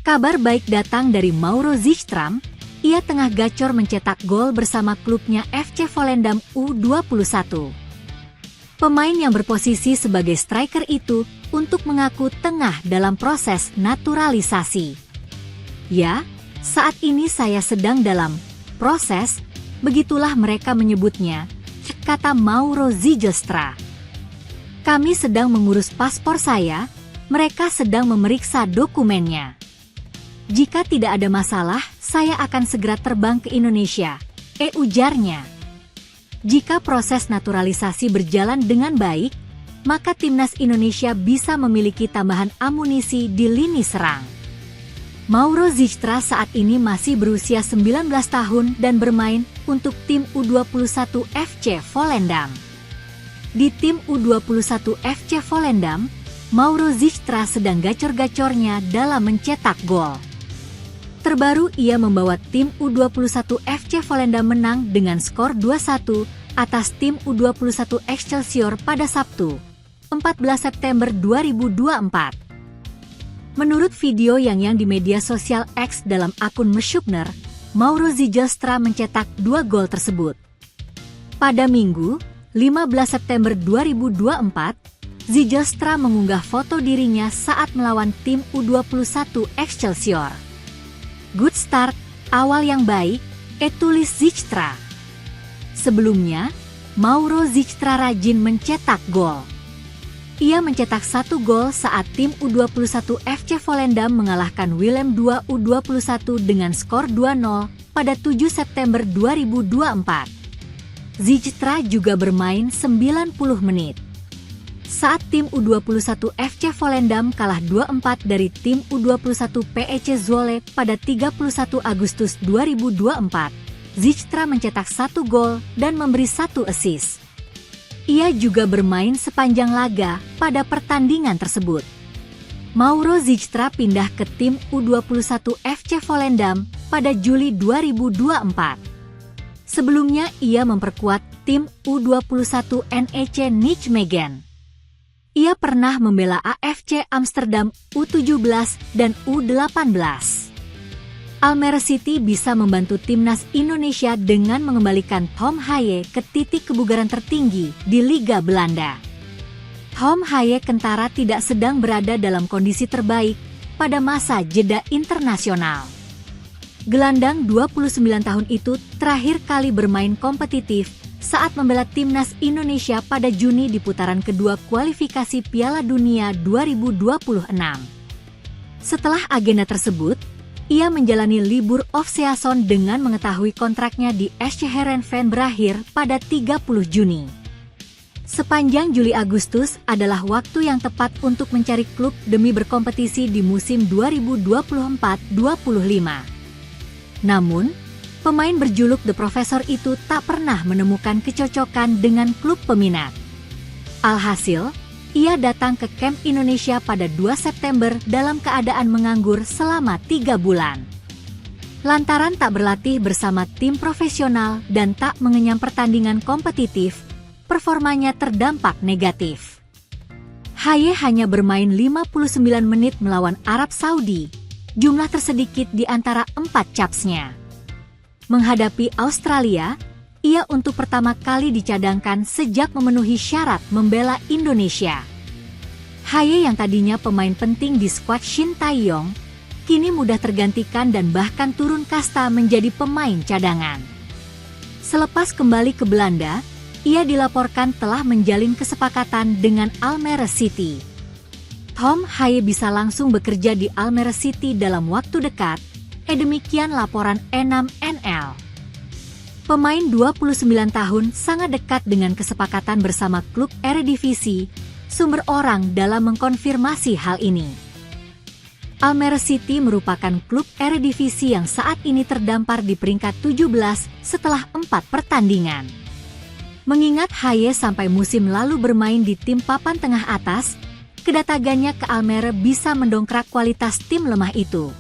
Kabar baik datang dari Mauro Zichtram. Ia tengah gacor mencetak gol bersama klubnya FC Volendam U21. Pemain yang berposisi sebagai striker itu untuk mengaku tengah dalam proses naturalisasi. Ya, saat ini saya sedang dalam proses, begitulah mereka menyebutnya, kata Mauro Zichtstra. Kami sedang mengurus paspor saya, mereka sedang memeriksa dokumennya. Jika tidak ada masalah, saya akan segera terbang ke Indonesia, ujarnya. Jika proses naturalisasi berjalan dengan baik, maka timnas Indonesia bisa memiliki tambahan amunisi di lini serang. Mauro Zichtstra saat ini masih berusia 19 tahun dan bermain untuk tim U21 FC Volendam. Di tim U21 FC Volendam, Mauro Zichtstra sedang gacor-gacornya dalam mencetak gol. Terbaru ia membawa tim U21 FC Volendam menang dengan skor 2-1 atas tim U21 Excelsior pada Sabtu, 14 September 2024. Menurut video yang di media sosial X dalam akun Mesukner, Mauro Zichtstra mencetak 2 gol tersebut. Pada Minggu, 15 September 2024, Zichtstra mengunggah foto dirinya saat melawan tim U21 Excelsior. Good start, awal yang baik, tulis Zichtstra. Sebelumnya, Mauro Zichtstra rajin mencetak gol. Ia mencetak 1 gol saat tim U21 FC Volendam mengalahkan Willem II U21 dengan skor 2-0 pada 7 September 2024. Zichtstra juga bermain 90 menit. Saat tim U21 FC Volendam kalah 2-4 dari tim U21 PEC Zwolle pada 31 Agustus 2024, Zichtstra mencetak 1 gol dan memberi 1 assist. Ia juga bermain sepanjang laga pada pertandingan tersebut. Mauro Zichtstra pindah ke tim U21 FC Volendam pada Juli 2024. Sebelumnya ia memperkuat tim U21 NEC Nijmegen. Ia pernah membela AFC Amsterdam U17 dan U18. Almere City bisa membantu timnas Indonesia dengan mengembalikan Tom Haye ke titik kebugaran tertinggi di Liga Belanda. Tom Haye kentara tidak sedang berada dalam kondisi terbaik pada masa jeda internasional. Gelandang 29 tahun itu terakhir kali bermain kompetitif saat membela timnas Indonesia pada Juni di putaran kedua kualifikasi Piala Dunia 2026. Setelah agenda tersebut, ia menjalani libur off-season dengan mengetahui kontraknya di SC Heerenveen berakhir pada 30 Juni. Sepanjang Juli-Agustus adalah waktu yang tepat untuk mencari klub demi berkompetisi di musim 2024-25. Namun, pemain berjuluk The Professor itu tak pernah menemukan kecocokan dengan klub peminat. Alhasil, ia datang ke kamp Indonesia pada 2 September dalam keadaan menganggur selama 3 bulan. Lantaran tak berlatih bersama tim profesional dan tak mengenyam pertandingan kompetitif, performanya terdampak negatif. Haye hanya bermain 59 menit melawan Arab Saudi, jumlah tersedikit di antara 4 capsnya. Menghadapi Australia, ia untuk pertama kali dicadangkan sejak memenuhi syarat membela Indonesia. Haye yang tadinya pemain penting di skuad Shin Tae-yong, kini mudah tergantikan dan bahkan turun kasta menjadi pemain cadangan. Selepas kembali ke Belanda, ia dilaporkan telah menjalin kesepakatan dengan Almere City. Tom Haye bisa langsung bekerja di Almere City dalam waktu dekat, demikian laporan E6NL. Pemain 29 tahun sangat dekat dengan kesepakatan bersama klub Eredivisie, sumber orang dalam mengkonfirmasi hal ini. Almere City merupakan klub Eredivisie yang saat ini terdampar di peringkat 17 setelah 4 pertandingan. Mengingat Haye sampai musim lalu bermain di tim papan tengah atas, kedatangannya ke Almere bisa mendongkrak kualitas tim lemah itu.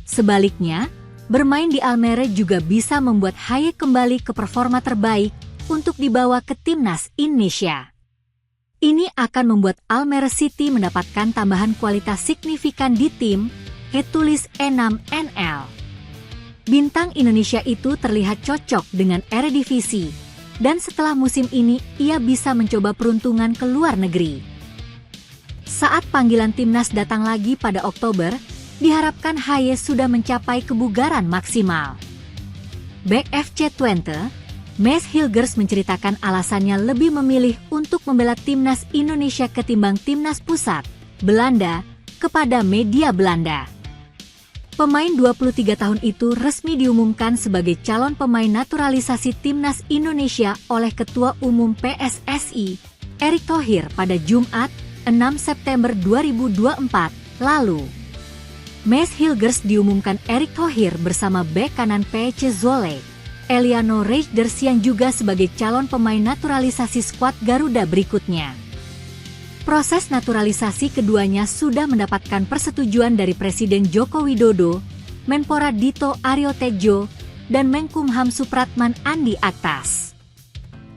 Sebaliknya, bermain di Almere juga bisa membuat Haye kembali ke performa terbaik untuk dibawa ke timnas Indonesia. Ini akan membuat Almere City mendapatkan tambahan kualitas signifikan di tim, tulis E6NL. Bintang Indonesia itu terlihat cocok dengan Eredivisie, dan setelah musim ini ia bisa mencoba peruntungan ke luar negeri. Saat panggilan timnas datang lagi pada Oktober, diharapkan Haye sudah mencapai kebugaran maksimal. Bek FC Twente, Maes Hilgers menceritakan alasannya lebih memilih untuk membela timnas Indonesia ketimbang timnas pusat, Belanda, kepada media Belanda. Pemain 23 tahun itu resmi diumumkan sebagai calon pemain naturalisasi timnas Indonesia oleh Ketua Umum PSSI, Erick Thohir pada Jumat, 6 September 2024, lalu. Maes Hilgers diumumkan Erick Thohir bersama bek kanan PC Zwolle, Eliano Reijnders yang juga sebagai calon pemain naturalisasi skuad Garuda berikutnya. Proses naturalisasi keduanya sudah mendapatkan persetujuan dari Presiden Joko Widodo, Menpora Dito Aryo Tejo, dan Menkumham Supratman Andi Aktas.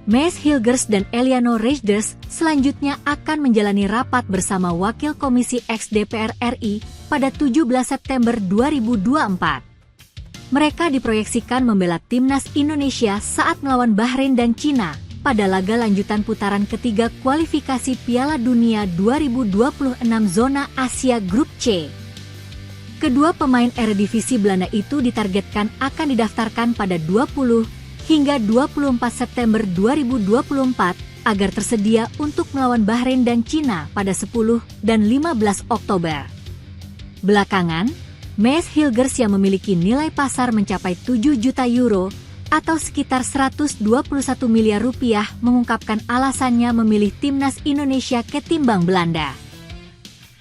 Maes Hilgers dan Eliano Reijnders selanjutnya akan menjalani rapat bersama Wakil Komisi X DPR RI pada 17 September 2024. Mereka diproyeksikan membela timnas Indonesia saat melawan Bahrain dan Cina pada laga lanjutan putaran ketiga kualifikasi Piala Dunia 2026 zona Asia Grup C. Kedua pemain Eredivisie Belanda itu ditargetkan akan didaftarkan pada 20 hingga 24 September 2024 agar tersedia untuk melawan Bahrain dan Cina pada 10 dan 15 Oktober. Belakangan, Maes Hilgers yang memiliki nilai pasar mencapai 7 juta euro atau sekitar 121 miliar rupiah mengungkapkan alasannya memilih timnas Indonesia ketimbang Belanda.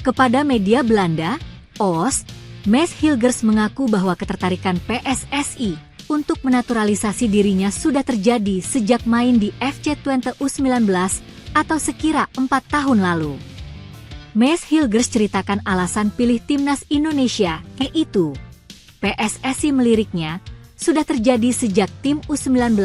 Kepada media Belanda, OOS, Maes Hilgers mengaku bahwa ketertarikan PSSI untuk menaturalisasi dirinya sudah terjadi sejak main di FC Twente U19 atau sekira 4 tahun lalu. Maes Hilgers ceritakan alasan pilih timnas Indonesia, yaitu PSSI meliriknya, sudah terjadi sejak tim U19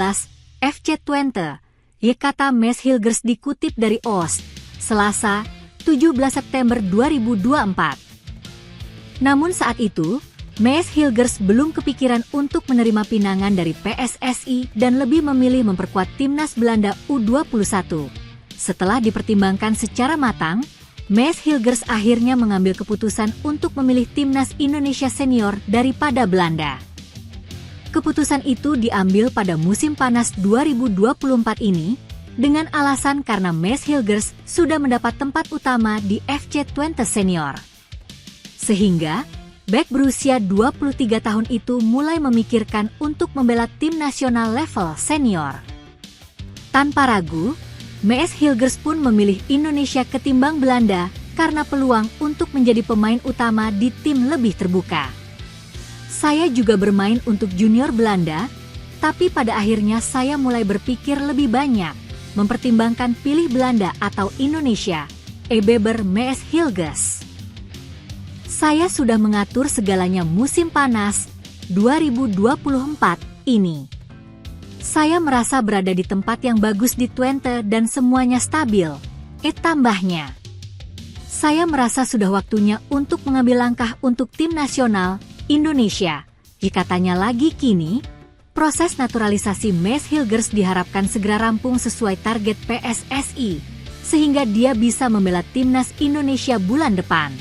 FC Twente, kata Maes Hilgers dikutip dari OOS, Selasa, 17 September 2024. Namun saat itu, Maes Hilgers belum kepikiran untuk menerima pinangan dari PSSI dan lebih memilih memperkuat timnas Belanda U21. Setelah dipertimbangkan secara matang, Maes Hilgers akhirnya mengambil keputusan untuk memilih timnas Indonesia senior daripada Belanda. Keputusan itu diambil pada musim panas 2024 ini, dengan alasan karena Maes Hilgers sudah mendapat tempat utama di FC Twente Senior. Sehingga, bek berusia 23 tahun itu mulai memikirkan untuk membela tim nasional level senior. Tanpa ragu, Maes Hilgers pun memilih Indonesia ketimbang Belanda karena peluang untuk menjadi pemain utama di tim lebih terbuka. Saya juga bermain untuk junior Belanda, tapi pada akhirnya saya mulai berpikir lebih banyak, mempertimbangkan pilih Belanda atau Indonesia, beber Maes Hilgers. Saya sudah mengatur segalanya musim panas 2024 ini. Saya merasa berada di tempat yang bagus di Twente dan semuanya stabil, tambahnya. Saya merasa sudah waktunya untuk mengambil langkah untuk tim nasional Indonesia. Katanya lagi kini, proses naturalisasi Maes Hilgers diharapkan segera rampung sesuai target PSSI, sehingga dia bisa membela timnas Indonesia bulan depan.